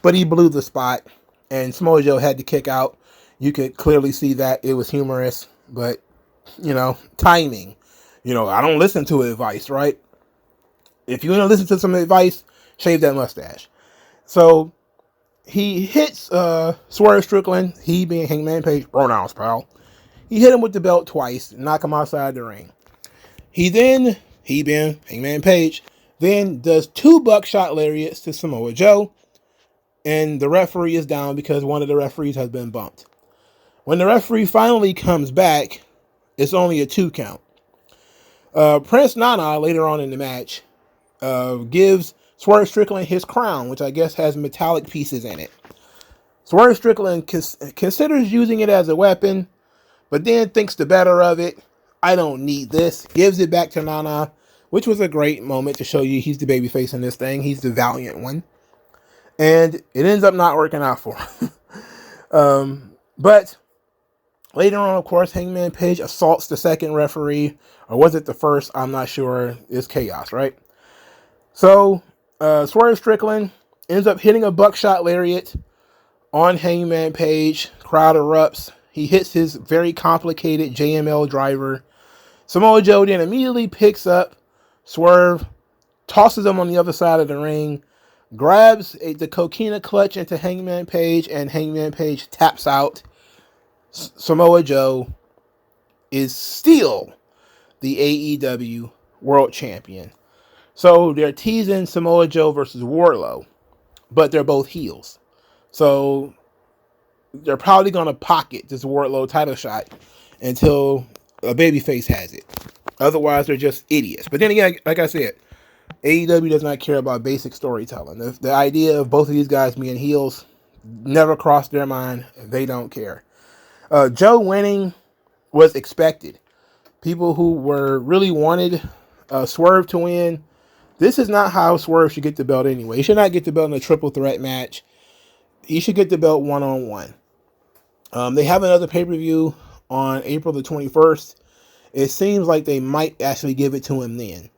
but he blew the spot, and Samoa Joe had to kick out. You could clearly see that it was humorous, but, timing. I don't listen to advice, right? If you want to listen to some advice, shave that mustache. So, he hits Swerve Strickland, he being Hangman Page, pronouns, pal. He hit him with the belt twice, knock him outside the ring. He being Hangman Page, then does 2 buckshot lariats to Samoa Joe, and the referee is down because one of the referees has been bumped. When the referee finally comes back, it's only a 2 count. Prince Nana, later on in the match, gives Swerve Strickland his crown, which I guess has metallic pieces in it. Swerve Strickland considers using it as a weapon, but then thinks the better of it. I don't need this. Gives it back to Nana, which was a great moment to show you he's the babyface in this thing. He's the valiant one. And it ends up not working out for him. But later on, of course, Hangman Page assaults the second referee. Or was it the first? I'm not sure. It's chaos, right? So, Swerve Strickland ends up hitting a buckshot lariat on Hangman Page. Crowd erupts. He hits his very complicated JML driver. Samoa Joe then immediately picks up Swerve, tosses him on the other side of the ring, grabs the coquina clutch into Hangman Page, and Hangman Page taps out. Samoa Joe is still the AEW World Champion. So they're teasing Samoa Joe versus Wardlow, but they're both heels. So they're probably going to pocket this Wardlow title shot until a babyface has it. Otherwise, they're just idiots. But then again, like I said, AEW does not care about basic storytelling. The idea of both of these guys being heels never crossed their mind. They don't care. Joe winning was expected. People who really wanted Swerve to win, this is not how Swerve should get the belt anyway. He should not get the belt in a triple threat match. He should get the belt one-on-one. They have another pay-per-view on April the 21st. It seems like they might actually give it to him then,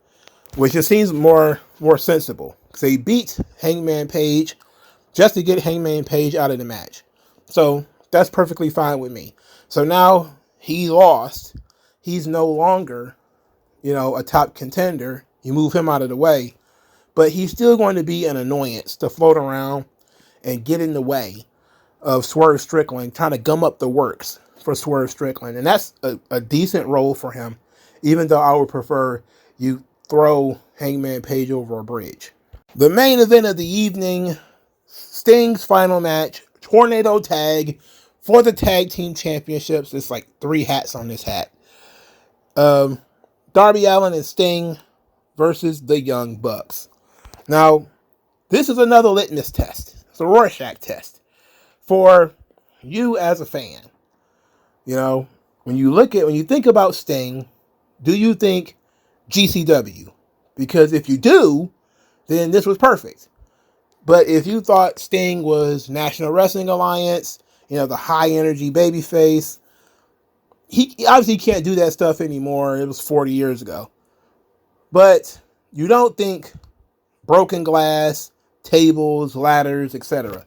which just seems more sensible. Because they beat Hangman Page just to get Hangman Page out of the match. So that's perfectly fine with me. So now he lost. He's no longer, a top contender. You move him out of the way. But he's still going to be an annoyance to float around and get in the way of Swerve Strickland, trying to gum up the works for Swerve Strickland. And that's a decent role for him, even though I would prefer you throw Hangman Page over a bridge. The main event of the evening, Sting's final match, Tornado Tag for the Tag Team Championships. There's like 3 hats on this hat. Darby Allin and Sting versus the Young Bucks. Now, this is another litmus test. It's a Rorschach test for you as a fan. You know, when you think about Sting, do you think GCW? Because if you do, then this was perfect. But if you thought Sting was National Wrestling Alliance, the high energy babyface, he obviously can't do that stuff anymore. It was 40 years ago. But you don't think broken glass, tables, ladders, etc.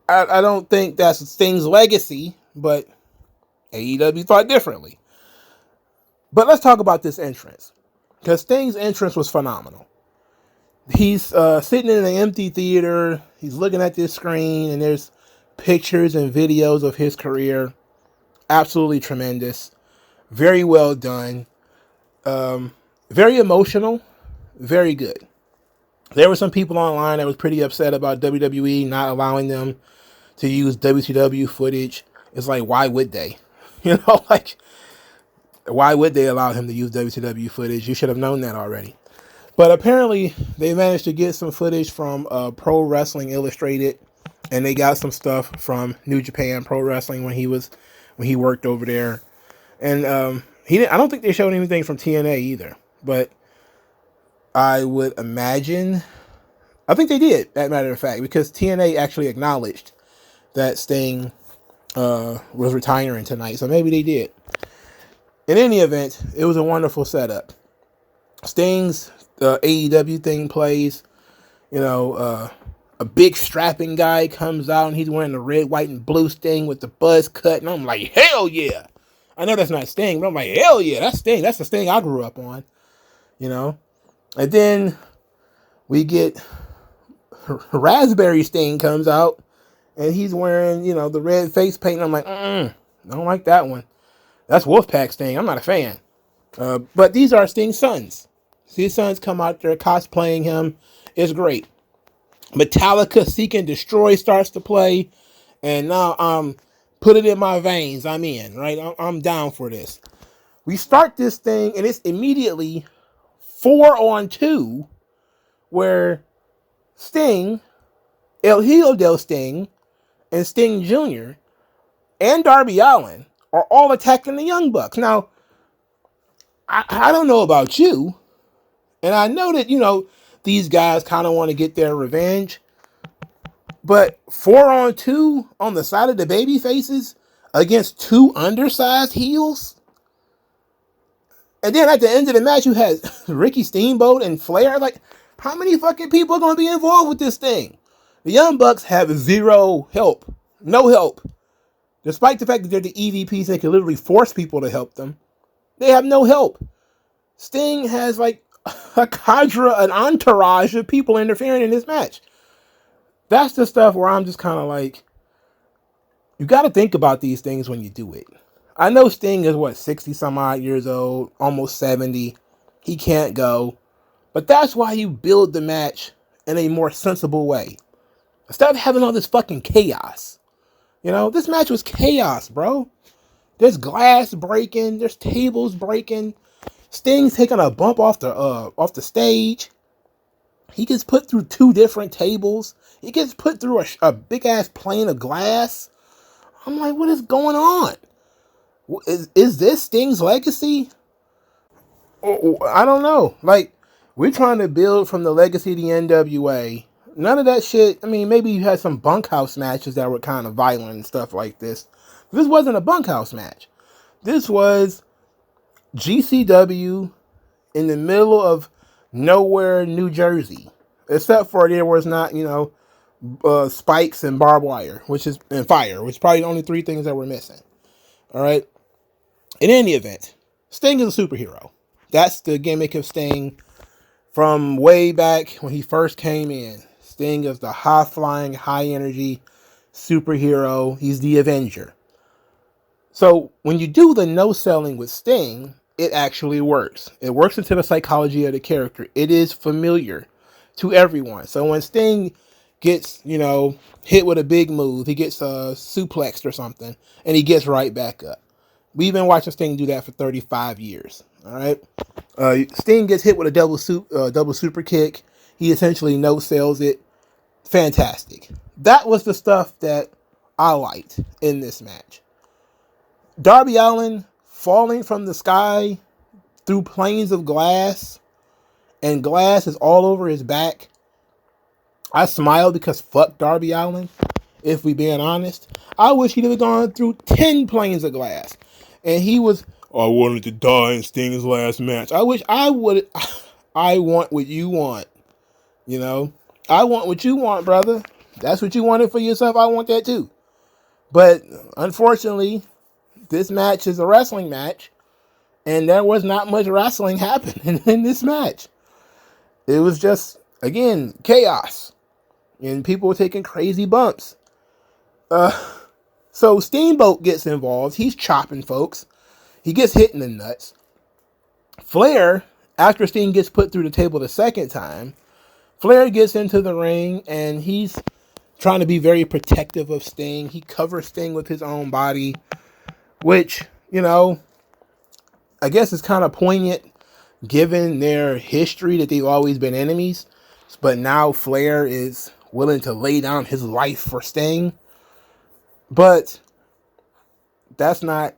I don't think that's Sting's legacy, but AEW thought differently. But let's talk about this entrance, because Sting's entrance was phenomenal. He's sitting in an empty theater. He's looking at this screen, and there's pictures and videos of his career. Absolutely tremendous. Very well done. Very emotional. Very good. There were some people online that was pretty upset about WWE not allowing them to use WCW footage. It's like, why would they? Why would they allow him to use WCW footage? You should have known that already. But apparently, they managed to get some footage from Pro Wrestling Illustrated, and they got some stuff from New Japan Pro Wrestling when he worked over there. And I don't think they showed anything from TNA either. But I would imagine, I think they did, as a matter of fact, because TNA actually acknowledged that Sting was retiring tonight. So maybe they did. In any event, it was a wonderful setup. Sting's AEW thing plays. A big strapping guy comes out and he's wearing the red, white, and blue Sting with the buzz cut. And I'm like, hell yeah. I know that's not Sting, but I'm like, hell yeah, that's Sting. That's the Sting I grew up on. And then we get Raspberry Sting comes out and he's wearing, the red face paint. And I'm like, I don't like that one. That's Wolfpack Sting. I'm not a fan. But these are Sting's sons. His sons come out there cosplaying him. It's great. Metallica Seek and Destroy starts to play. And now put it in my veins. I'm in, right? I'm down for this. We start this thing and it's immediately 4-on-2 where Sting, El Hijo del Sting, and Sting Jr. and Darby Allin are all attacking the Young Bucks. Now, I don't know about you, and I know that, these guys kind of want to get their revenge, but 4-on-2 on the side of the baby faces against two undersized heels? And then at the end of the match, you had Ricky Steamboat and Flair. Like, how many fucking people are going to be involved with this thing? The Young Bucks have zero help. No help. Despite the fact that they're the EVPs, they can literally force people to help them. They have no help. Sting has like a cadre, an entourage of people interfering in this match. That's the stuff where I'm just kind of like, you got to think about these things when you do it. I know Sting is 60 some odd years old, almost 70. He can't go. But that's why you build the match in a more sensible way. Instead of having all this fucking chaos. This match was chaos, bro. There's glass breaking. There's tables breaking. Sting's taking a bump off the stage. He gets put through 2 different tables. He gets put through a big ass plane of glass. I'm like, what is going on? Is this Sting's legacy? I don't know. Like, we're trying to build from the legacy of the NWA. None of that shit. I mean, maybe you had some bunkhouse matches that were kind of violent and stuff like this. This wasn't a bunkhouse match. This was GCW in the middle of nowhere, New Jersey. Except for there was not, spikes and barbed wire, and fire, which is probably the only 3 things that were missing. All right. In any event, Sting is a superhero. That's the gimmick of Sting from way back when he first came in. Sting is the high-flying, high-energy superhero. He's the Avenger. So when you do the no-selling with Sting, it actually works. It works into the psychology of the character. It is familiar to everyone. So when Sting gets, hit with a big move, he gets suplexed or something, and he gets right back up. We've been watching Sting do that for 35 years. All right. Sting gets hit with a double super kick. He essentially no-sells it. Fantastic. That was the stuff that I liked in this match. Darby Allin falling from the sky through planes of glass, and glass is all over his back. I smiled because fuck Darby Allin, if we being honest. I wish he'd have gone through 10 planes of glass. And he was, I wanted to die in Sting's last match. I wish I would. I want what you want. You know? I want what you want, brother. That's what you wanted for yourself. I want that too. But unfortunately, this match is a wrestling match. And there was not much wrestling happening in this match. It was just, again, chaos. And people were taking crazy bumps. So Steamboat gets involved. He's chopping folks. He gets hit in the nuts. Flair, after Sting gets put through the table the second time, Flair gets into the ring and he's trying to be very protective of Sting. He covers Sting with his own body, which, you know, I guess is kind of poignant given their history that they've always been enemies. But now Flair is willing to lay down his life for Sting. But that's not,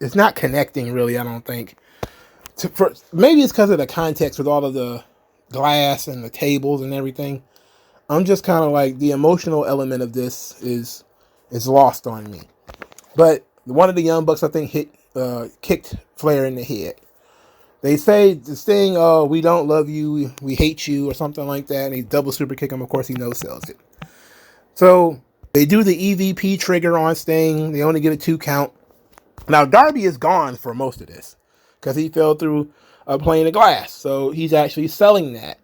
it's not connecting really, I don't think. Maybe it's because of the context with all of the glass and the tables and everything. I'm just kind of like, the emotional element of this is lost on me. But one of the Young Bucks, I think, kicked Flair in the head. They say the Sting, oh, we don't love you, we hate you, or something like that. And he double super kick him. Of course, he no-sells it. So they do the EVP trigger on Sting. They only get a 2 count. Now, Darby is gone for most of this because he fell through a plane of glass. So he's actually selling that.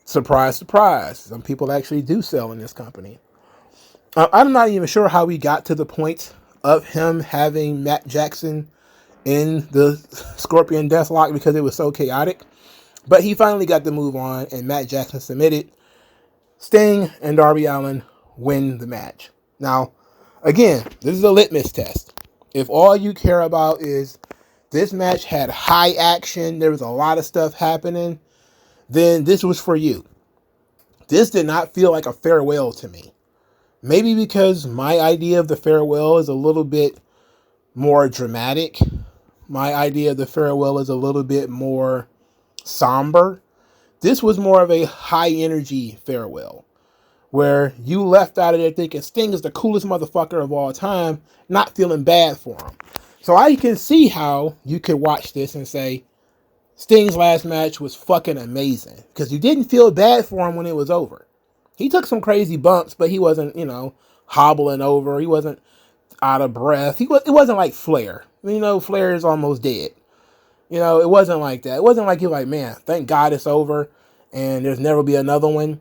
Surprise, surprise. Some people actually do sell in this company. I'm not even sure how we got to the point of him having Matt Jackson in the Scorpion Deathlock because it was so chaotic. But he finally got the move on and Matt Jackson submitted. Sting and Darby Allin win the match. Now, again, this is a litmus test. If all you care about is this match had high action, there was a lot of stuff happening, then this was for you. This did not feel like a farewell to me. Maybe because my idea of the farewell is a little bit more dramatic. My idea of the farewell is a little bit more somber. This was more of a high energy farewell, where you left out of there thinking Sting is the coolest motherfucker of all time, not feeling bad for him. So I can see how you could watch this and say, Sting's last match was fucking amazing, because you didn't feel bad for him when it was over. He took some crazy bumps, but he wasn't, you know, hobbling over. He wasn't out of breath. It wasn't like Flair. You know, Flair is almost dead. You know, it wasn't like that. It wasn't like you're like, man, thank God it's over and there's never be another one.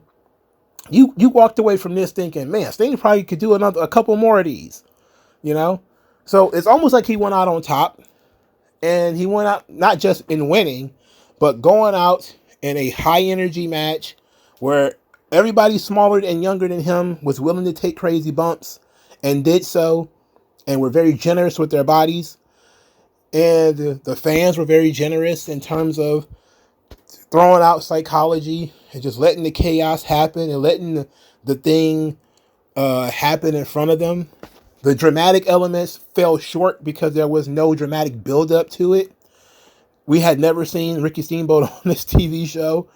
You walked away from this thinking, man, Sting probably could do a couple more of these, you know? So it's almost like he went out on top, and he went out not just in winning, but going out in a high energy match where everybody smaller and younger than him was willing to take crazy bumps and did so, and were very generous with their bodies. And the fans were very generous in terms of throwing out psychology and just letting the chaos happen and letting the thing happen in front of them. The dramatic elements fell short because there was no dramatic build-up to it. We had never seen Ricky Steamboat on this TV show.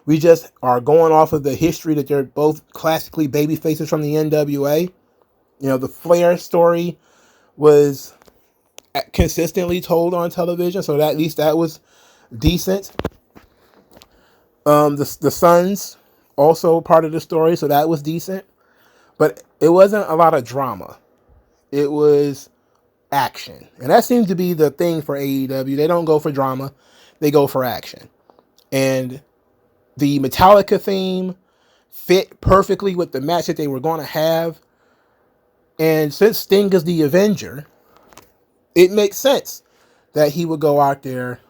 We just are going off of the history that they're both classically baby faces from the NWA. You know, the Flair story was consistently told on television, so that, at least that was decent. The Sons also part of the story, so that was decent. But it wasn't a lot of drama. It was action. And that seems to be the thing for AEW. They don't go for drama. They go for action. And the Metallica theme fit perfectly with the match that they were going to have. And since Sting is the Avenger, it makes sense that he would go out there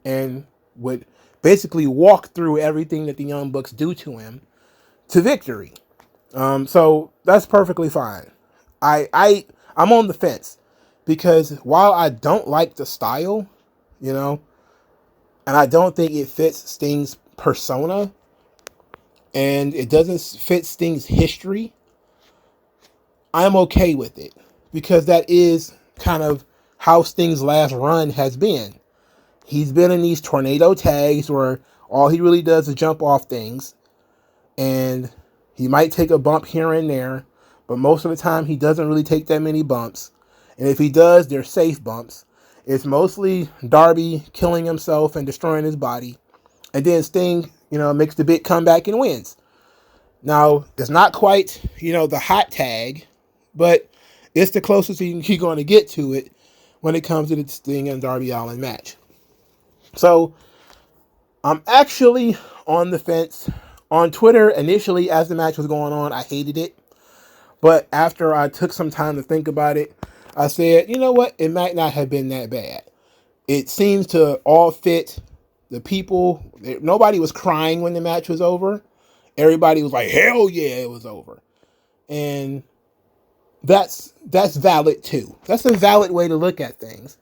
and would basically walk through everything that the Young Bucks do to him to victory. So that's perfectly fine. I'm on the fence because while I don't like the style, you know, and I don't think it fits Sting's persona and it doesn't fit Sting's history, I'm okay with it because that is kind of how Sting's last run has been. He's been in these tornado tags where all he really does is jump off things, and he might take a bump here and there, but most of the time he doesn't really take that many bumps. And if he does, they're safe bumps. It's mostly Darby killing himself and destroying his body. And then Sting, makes the big comeback and wins. Now, it's not quite, the hot tag, but it's the closest you're going to get to it when it comes to the Sting and Darby Allin match. So, I'm actually on the fence. On Twitter, initially, as the match was going on, I hated it. But after I took some time to think about it, I said, you know what? It might not have been that bad. It seems to all fit the people. Nobody was crying when the match was over. Everybody was like, hell yeah, it was over. And that's valid too. That's a valid way to look at things,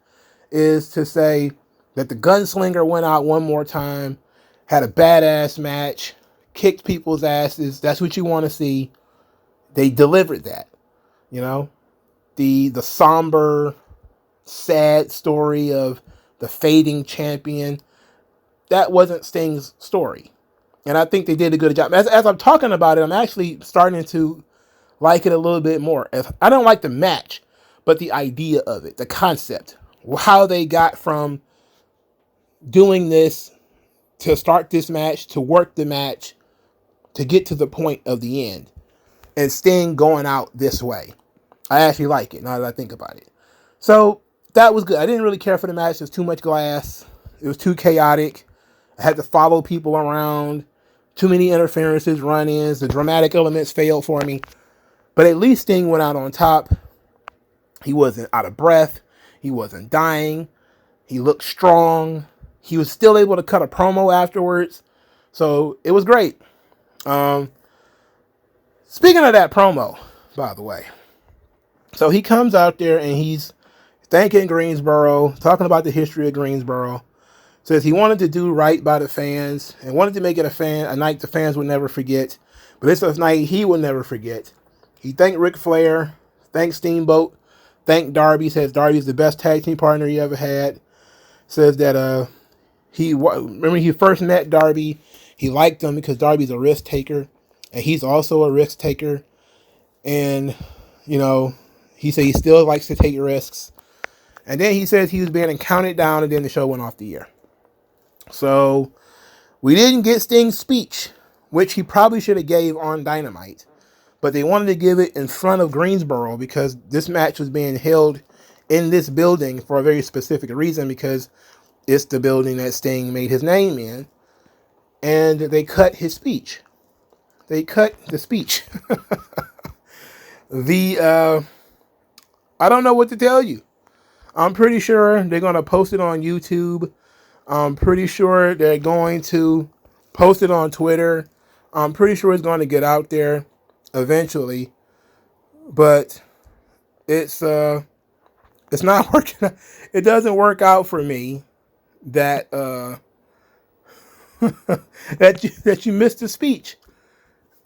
is to say that the gunslinger went out one more time, had a badass match, kicked people's asses. That's what you want to see. They delivered that. The somber, sad story of the fading champion, that wasn't Sting's story. And I think they did a good job. As I'm talking about it, I'm actually starting to like it a little bit more. I don't like the match, but the idea of it, the concept, how they got from doing this to start this match, to work the match, to get to the point of the end, and Sting going out this way. I actually like it now that I think about it. So that was good. I didn't really care for the match. There's too much glass. It was too chaotic. I had to follow people around. Too many interferences, run-ins. The dramatic elements failed for me. But at least Sting went out on top. He wasn't out of breath. He wasn't dying. He looked strong. He was still able to cut a promo afterwards. So it was great. Speaking of that promo, by the way. So he comes out there and he's thanking Greensboro, talking about the history of Greensboro. Says he wanted to do right by the fans and wanted to make it a night the fans would never forget. But it's a night he will never forget. He thanked Ric Flair, thanked Steamboat, thanked Darby. Says Darby's the best tag team partner he ever had. Says that remember he first met Darby, he liked him because Darby's a risk taker, and he's also a risk taker. And he said he still likes to take risks. And then he says he was being counted down, and then the show went off the air. So we didn't get Sting's speech, which he probably should have gave on Dynamite. But they wanted to give it in front of Greensboro because this match was being held in this building for a very specific reason, because it's the building that Sting made his name in. And they cut his speech. They cut the speech. I don't know what to tell you. I'm pretty sure they're going to post it on YouTube. I'm pretty sure they're going to post it on Twitter. I'm pretty sure it's going to get out there eventually. But it's not working. It doesn't work out for me that that you missed the speech.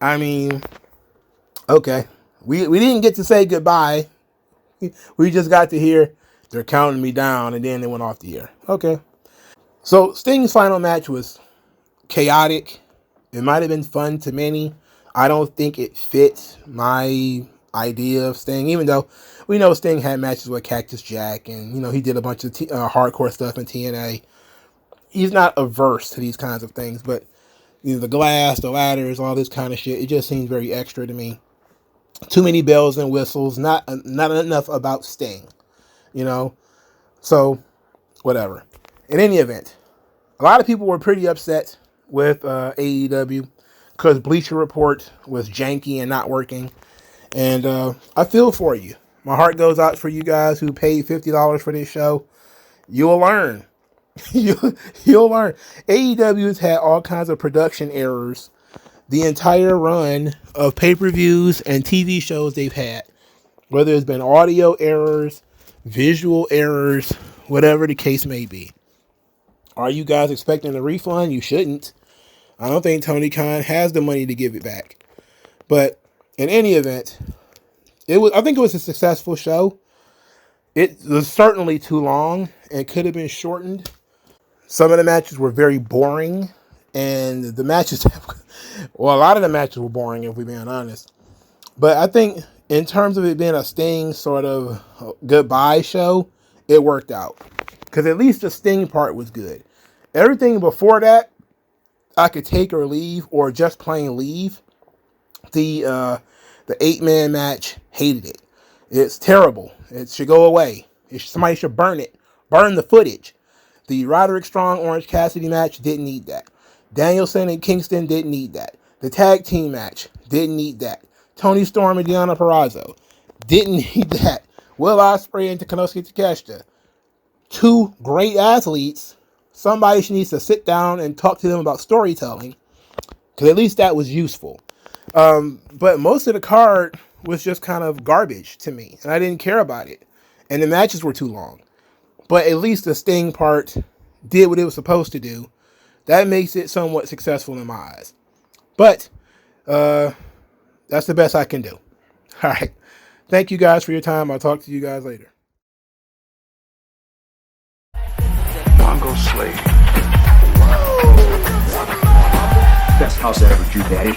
I mean, okay. We didn't get to say goodbye. We just got to hear they're counting me down, and then they went off the air. Okay. So Sting's final match was chaotic. It might have been fun to many. I don't think it fits my idea of Sting, even though we know Sting had matches with Cactus Jack, and he did a bunch of hardcore stuff in TNA. He's not averse to these kinds of things, but the glass, the ladders, all this kind of shit, it just seems very extra to me. Too many bells and whistles, not enough about Sting, So, whatever. In any event, a lot of people were pretty upset with AEW because Bleacher Report was janky and not working. And I feel for you. My heart goes out for you guys who paid $50 for this show. You'll learn. You'll learn. AEW's had all kinds of production errors the entire run of pay-per-views and TV shows they've had. Whether it's been audio errors, visual errors, whatever the case may be. Are you guys expecting a refund? You shouldn't. I don't think Tony Khan has the money to give it back. But in any event, I think it was a successful show. It was certainly too long and could have been shortened. Some of the matches were very boring, and the matches, well, a lot of the matches were boring if we're being honest. But I think in terms of it being a Sting sort of goodbye show, it worked out. Because at least the Sting part was good. Everything before that, I could take or leave, or just plain leave. The 8-man match, hated it. It's terrible. It should go away. Somebody should burn it. Burn the footage. The Roderick Strong Orange Cassidy match, didn't need that. Danielson and Kingston, didn't need that. The tag team match, didn't need that. Tony Storm and Deonna Purrazzo, didn't need that. Will Ospreay and Takeshita, 2 great athletes. Somebody needs to sit down and talk to them about storytelling, because at least that was useful. But most of the card was just kind of garbage to me, and I didn't care about it. And the matches were too long. But at least the Sting part did what it was supposed to do. That makes it somewhat successful in my eyes. But that's the best I can do. All right. Thank you guys for your time. I'll talk to you guys later. MagMongoSlade. Best house I ever drew, Daddy.